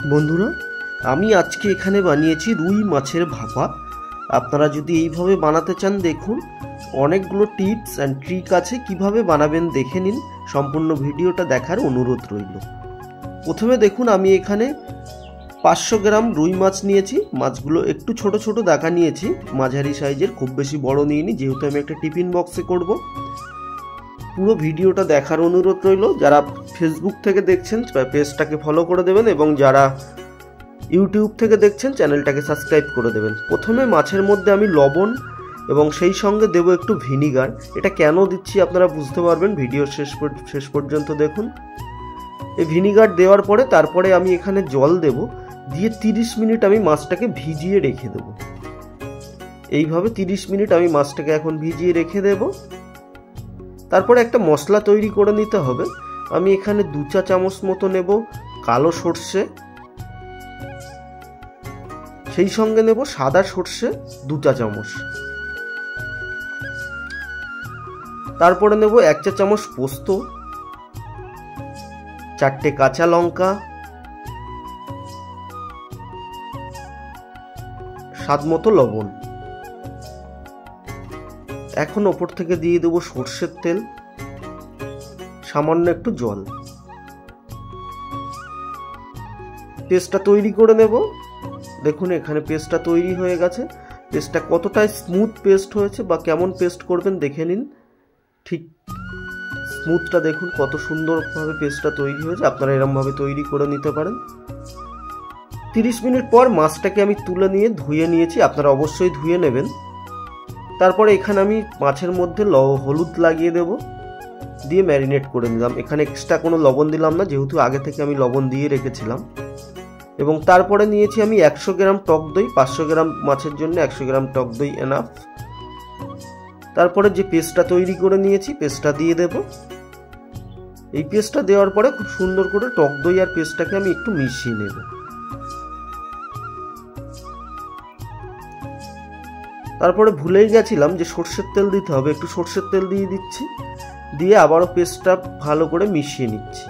বন্ধুরা, আমি আজকে এখানে বানিয়েছি রুই মাছের ভাপা। আপনারা যদি এইভাবে বানাতে চান, দেখুন অনেকগুলো টিপস অ্যান্ড ট্রিক আছে, কিভাবে বানাবেন দেখে নিন। সম্পূর্ণ ভিডিওটা দেখার অনুরোধ রইল। প্রথমে দেখুন, আমি এখানে 500 গ্রাম রুই মাছ নিয়েছি। মাছগুলো একটু ছোট ছোট দাকা নিয়েছি, মাঝারি সাইজের, খুব বেশি বড় নিইনি, যেহেতু আমি একটা টিফিন বক্সে করব। পুরো ভিডিওটা দেখার অনুরোধ রইল। যারা ফেসবুক থেকে দেখছেন পেজটাকে ফলো করে দেবেন, এবং যারা ইউটিউব থেকে দেখছেন চ্যানেলটাকে সাবস্ক্রাইব করে দেবেন। প্রথমে মাছের মধ্যে আমি লবণ এবং সেই সঙ্গে দেব একটু ভিনিগার। এটা কেন দিচ্ছি আপনারা বুঝতে পারবেন, ভিডিওর শেষ পর্যন্ত দেখুন। এই ভিনিগার দেওয়ার পরে তারপরে আমি এখানে জল দেব, দিয়ে 30 মিনিট আমি মাছটাকে ভিজিয়ে রেখে দেব। এইভাবে 30 মিনিট আমি মাছটাকে এখন ভিজিয়ে রেখে দেব। তারপরে একটা মশলা তৈরি করে নিতে হবে। আমি এখানে 2 চা চামচ মতো নেব কালো সর্ষে, সেই সঙ্গে নেব সাদা সর্ষে 2 চা চামচ। তারপরে নেব 1 চা চামচ পোস্ত, 4টে কাঁচা লঙ্কা, স্বাদ মতো লবণ। এখন ওপর থেকে দিয়ে দেব সর্ষের তেল, সামান্য একটু জল। পেস্টটা তৈরি করে নেব। দেখুন এখানে পেস্টটা তৈরি হয়ে গেছে। পেস্টটা কতটা স্মুথ পেস্ট হয়েছে বা কেমন পেস্ট করবেন দেখে নিন। ঠিক স্মুথটা দেখুন, কত সুন্দরভাবে পেস্টটা তৈরি হয়েছে। আপনারা এরকমভাবে তৈরি করে নিতে পারেন। 30 মিনিট পর মাছটাকে আমি তুলে নিয়ে ধুয়ে নিয়েছি। আপনারা অবশ্যই ধুয়ে নেবেন। তারপরে এখানে আমি মাছের মধ্যে হলুদ লাগিয়ে দেব, দিয়ে ম্যারিনেট করে নিলাম। এখানে এক্সট্রা কোনো লবণ দিলাম না, যেহেতু আগে থেকে আমি লবণ দিয়ে রেখেছিলাম। এবং তারপরে নিয়েছি আমি 100 গ্রাম টক দই। 500 গ্রাম মাছের জন্য 100 গ্রাম টক দই এনাফ। তারপরে যে পেস্টটা তৈরি করে নিয়েছি, পেস্টটা দিয়ে দেব। এই পেস্টটা দেওয়ার পরে খুব সুন্দর করে টক দই আর পেস্টটাকে আমি একটু মিশিয়ে নেব। তারপরে ভুলেই গেছিলাম যে সর্ষের তেল দিতে হবে, একটু সর্ষের তেল দিয়ে দিচ্ছি। দিয়ে আবারও পেস্টটা ভালো করে মিশিয়ে নিচ্ছি।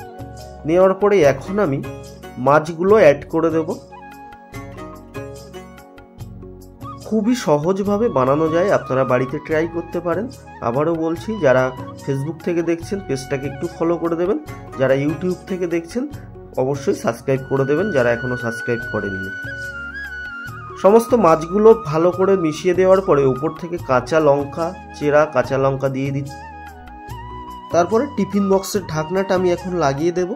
নেওয়ার পরে এখন আমি মাছগুলো অ্যাড করে দেব। খুবই সহজভাবে বানানো যায়, আপনারা বাড়িতে ট্রাই করতে পারেন। আবারও বলছি, যারা ফেসবুক থেকে দেখছেন পেজটাকে একটু ফলো করে দেবেন, যারা ইউটিউব থেকে দেখছেন অবশ্যই সাবস্ক্রাইব করে দেবেন, যারা এখনও সাবস্ক্রাইব করেননি। সমস্ত মাছগুলো ভালো করে মিশিয়ে দেওয়ার পরে উপর থেকে কাঁচা লঙ্কা, চেরা কাঁচা লঙ্কা দিয়ে দিচ্ছি। তারপরে টিফিন বক্সের ঢাকনাটা আমি এখন লাগিয়ে দেব।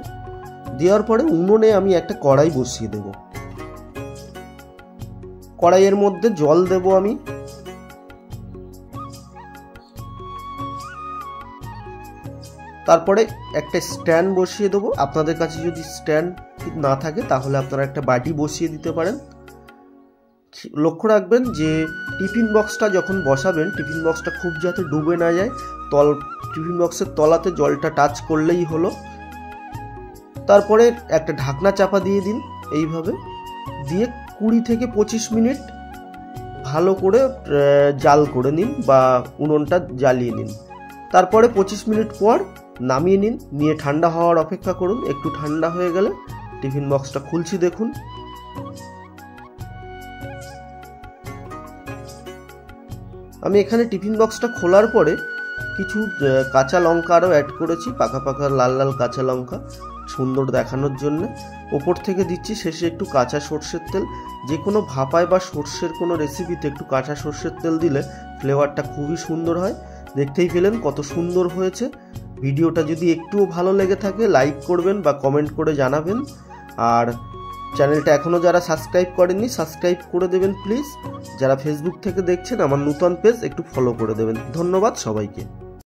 দেওয়ার পরে উনুনে আমি একটা কড়াই বসিয়ে দেব। কড়াইয়ের মধ্যে জল দেব আমি। তারপরে একটা স্ট্যান্ড বসিয়ে দেবো। আপনাদের কাছে যদি স্ট্যান্ড না থাকে তাহলে আপনারা একটা বাটি বসিয়ে দিতে পারেন। লক্ষ্য রাখবেন যে টিফিন বক্সটা যখন বসাবেন, টিফিন বক্সটা খুব যাতে ডুবে না যায়। টিফিন বক্সের তলাতে জলটা টাচ করলেই হলো। তারপরে একটা ঢাকনা চাপা দিয়ে দিন এইভাবে, দিয়ে 20 থেকে 25 মিনিট ভালো করে জাল করে নিন বা উনুনটা জ্বালিয়ে নিন। তারপরে 25 মিনিট পর নামিয়ে নিন, নিয়ে ঠান্ডা হওয়ার অপেক্ষা করুন। একটু ঠান্ডা হয়ে গেলে টিফিন বক্সটা খুলছি। দেখুন আমি এখানে টিফিন বক্সটা খোলার পরে কিছু কাঁচা লঙ্কা আরও অ্যাড করেছি, পাকা পাকা লাল লাল কাঁচা লঙ্কা, সুন্দর দেখানোর জন্য। ওপর থেকে দিচ্ছি শেষে একটু কাঁচা সর্ষের তেল। যে কোনো ভাপায় বা সর্ষের কোনো রেসিপিতে একটু কাঁচা সর্ষের তেল দিলে ফ্লেভারটা খুবই সুন্দর হয়। দেখতেই পেলেন কত সুন্দর হয়েছে। ভিডিওটা যদি একটুও ভালো লেগে থাকে লাইক করবেন বা কমেন্ট করে জানাবেন। আর চ্যানেলটা এখনও যারা সাবস্ক্রাইব করেননি সাবস্ক্রাইব করে দেবেন প্লিজ। যারা ফেসবুক থেকে দেখছেন আমার নতুন পেজ একটু ফলো করে দেবেন। ধন্যবাদ সবাইকে।